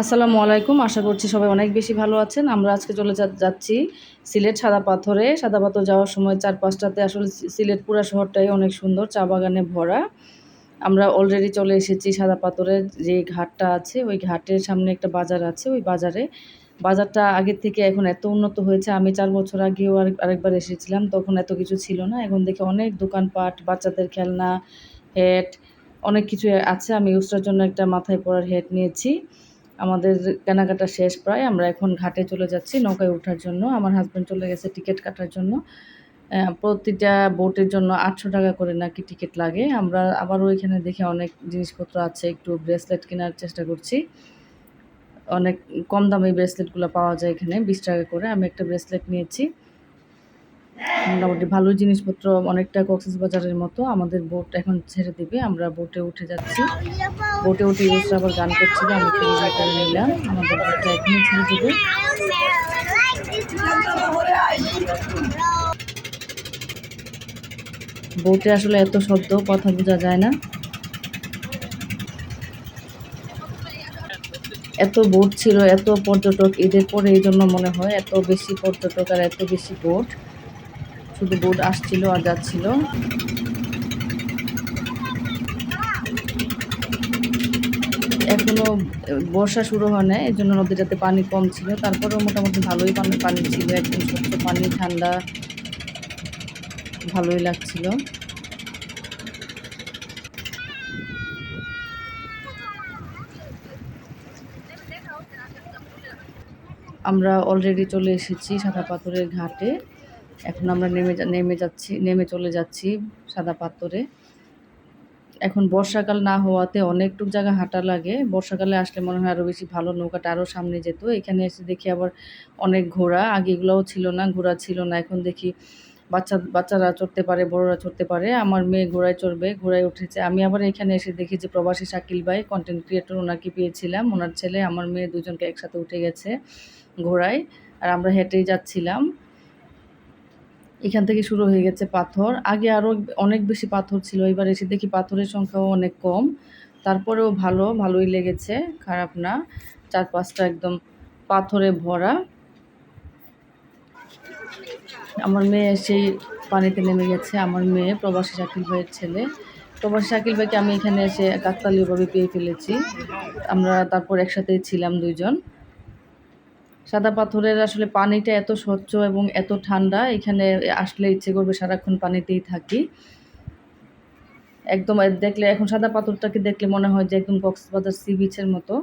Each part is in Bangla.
আসসালামু আলাইকুম। আশা করছি সবাই অনেক বেশি ভালো আছেন। আমরা আজকে চলে যাচ্ছি সিলেট সাদা পাথরে। সাদা পাথর যাওয়ার সময় ৪-৫টাতে আসলে সিলেট পুরা শহরটাই অনেক সুন্দর, চা বাগানে ভরা। আমরা অলরেডি চলে এসেছি সাদা পাথরের যে ঘাটটা আছে, ওই ঘাটের সামনে একটা বাজার আছে। ওই বাজারটা আগের থেকে এখন এত উন্নত হয়েছে। আমি ৪ বছর আগেও আরেকবার এসেছিলাম, তখন এত কিছু ছিল না। এখন দেখি অনেক দোকানপাট, বাচ্চাদের খেলনা, হ্যাট, অনেক কিছু আছে। আমি ইউসরার জন্য একটা মাথায় পরার হ্যাট নিয়েছি। আমাদের কেনাকাটা শেষ প্রায়। আমরা এখন ঘাটে চলে যাচ্ছি নৌকায় ওঠার জন্য। আমার হাসব্যান্ড চলে গেছে টিকিট কাটার জন্য। প্রতিটা বোটের জন্য ৮০০ টাকা করে নাকি টিকিট লাগে। আমরা আবারও ওইখানে দেখে অনেক জিনিসপত্র আছে, একটু ব্রেসলেট কেনার চেষ্টা করছি। অনেক কম দামে ব্রেসলেটগুলো পাওয়া যায় এখানে, ২০ টাকা করে। আমি একটা ব্রেসলেট নিয়েছি। মোটামুটি ভালো জিনিসপত্র, অনেকটা কক্সবাজারের মতো। আমাদের বোট এখন ছেড়ে দিবে, আমরা বোটে উঠে যাচ্ছি। বোটে উঠে ইউসরা আবার গান করছিল, আমি একটু ভিডিও করে নিলাম। আমাদের বোটটা এখনই ছেড়ে দিবে। বোটে আসলে এত শব্দ, কথা বোঝা যায় না। এত বোট ছিল, এত পর্যটক ঈদের পরে, এই জন্য মনে হয় এত বেশি পর্যটক আর এত বেশি বোট। শুধু বোট আসছিল আর যাচ্ছিল। এখনো বর্ষা শুরু হয় না, এই জন্য নদীটাতে পানি কম ছিল। তারপরেও মোটামুটি ভালোই পানি ছিল, একদম স্বচ্ছ পানি, ঠান্ডা, ভালোই লাগছিল। আমরা অলরেডি চলে এসেছি সাদা পাথরের ঘাটে। এখন আমরা নেমে চলে যাচ্ছি সাদা পাথরে। এখন বর্ষাকাল না হওয়াতে অনেকটুক জায়গা হাঁটা লাগে। বর্ষাকালে আসলে মনে হয় আরও বেশি ভালো, নৌকাটা আরও সামনে যেত। এখানে এসে দেখি আবার অনেক ঘোড়া, আগে এগুলোও ছিল না, ঘোড়া ছিল না। এখন দেখি বাচ্চারা চড়তে পারে, বড়রা চড়তে পারে। আমার মেয়ে ঘোড়ায় চড়বে, ঘোড়ায় উঠেছে। আমি আবার এখানে এসে দেখি যে প্রবাসী শাকিল ভাই, কন্টেন্ট ক্রিয়েটর, ওনাকে পেয়েছিলাম। ওনার ছেলে, আমার মেয়ে, দুজনকে একসাথে উঠে গেছে ঘোড়ায়। আর আমরা হেঁটেই যাচ্ছিলাম। এখান থেকে শুরু হয়ে গেছে পাথর। আগে আরও অনেক বেশি পাথর ছিল, এবার এসে দেখি পাথরের সংখ্যাও অনেক কম। তারপরেও ভালোই লেগেছে, খারাপ না। ৪-৫টা একদম পাথরে ভরা। আমার মেয়ে সেই পানিতে নেমে গেছে। আমার মেয়ে প্রবাসী শাকিল ভাইয়ের ছেলে। প্রবাসী শাকিল ভাইকে আমি এখানে এসে কাকতালীয়ভাবে পেয়ে ফেলেছি। আমরা তারপর একসাথেই ছিলাম দুইজন। সাদা পাথরের আসলে পানিটা এত স্বচ্ছ এবং এত ঠান্ডা, এখানে আসলে ইচ্ছে করবে সারাক্ষণ পানিতেই থাকি। একদম দেখলে, এখন সাদা পাথরটাকে দেখলে মনে হয় যে একদম কক্সবাজার সি বিচের মতো।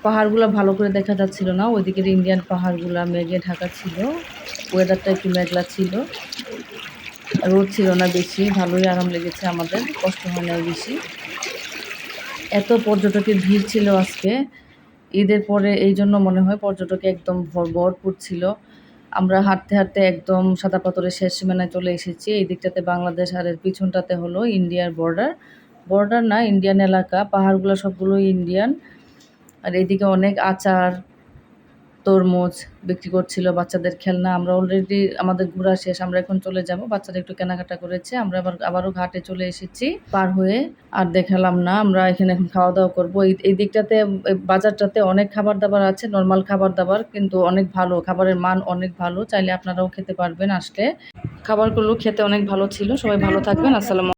পাহাড়গুলো ভালো করে দেখা যাচ্ছিল না, ওইদিকের ইন্ডিয়ান পাহাড়গুলা মেঘে ঢাকা ছিল। ওয়েদারটা একটু মেঘলা ছিল, রোদ ছিল না বেশি। ভালোই আরাম লেগেছে আমাদের, কষ্ট হয় নাই বেশি। এত পর্যটকের ভিড় ছিল আজকে ঈদের পরে, এই জন্য মনে হয় পর্যটকে একদম ভরপুর ছিল। আমরা হাঁটতে হাঁটতে একদম সাদা পাথরের শেষ সীমানায় চলে এসেছি। এই দিকটাতে বাংলাদেশ আর এর পিছনটাতে হলো ইন্ডিয়ার বর্ডার না, ইন্ডিয়ান এলাকা। পাহাড়গুলো সবগুলোই ইন্ডিয়ান। আর এইদিকে অনেক আচার, তরমুজ বিক্রি করছিল, বাচ্চাদের খেলনা। আমরা অলরেডি, আমাদের ঘোরা শেষ, আমরা এখন চলে যাব। বাচ্চারা একটু কেনাকাটা করেছে। আমরা আবারও ঘাটে চলে এসেছি পার হয়ে। আর দেখালাম না, আমরা এখানে এখন খাওয়া দাওয়া করবো। এই দিকটাতে, বাজারটাতে অনেক খাবার দাবার আছে, নর্মাল খাবার দাবার, কিন্তু অনেক ভালো, খাবারের মান অনেক ভালো। চাইলে আপনারাও খেতে পারবেন আসলে। খাবারগুলো খেতে অনেক ভালো ছিল। সবাই ভালো থাকবেন। আসসালামু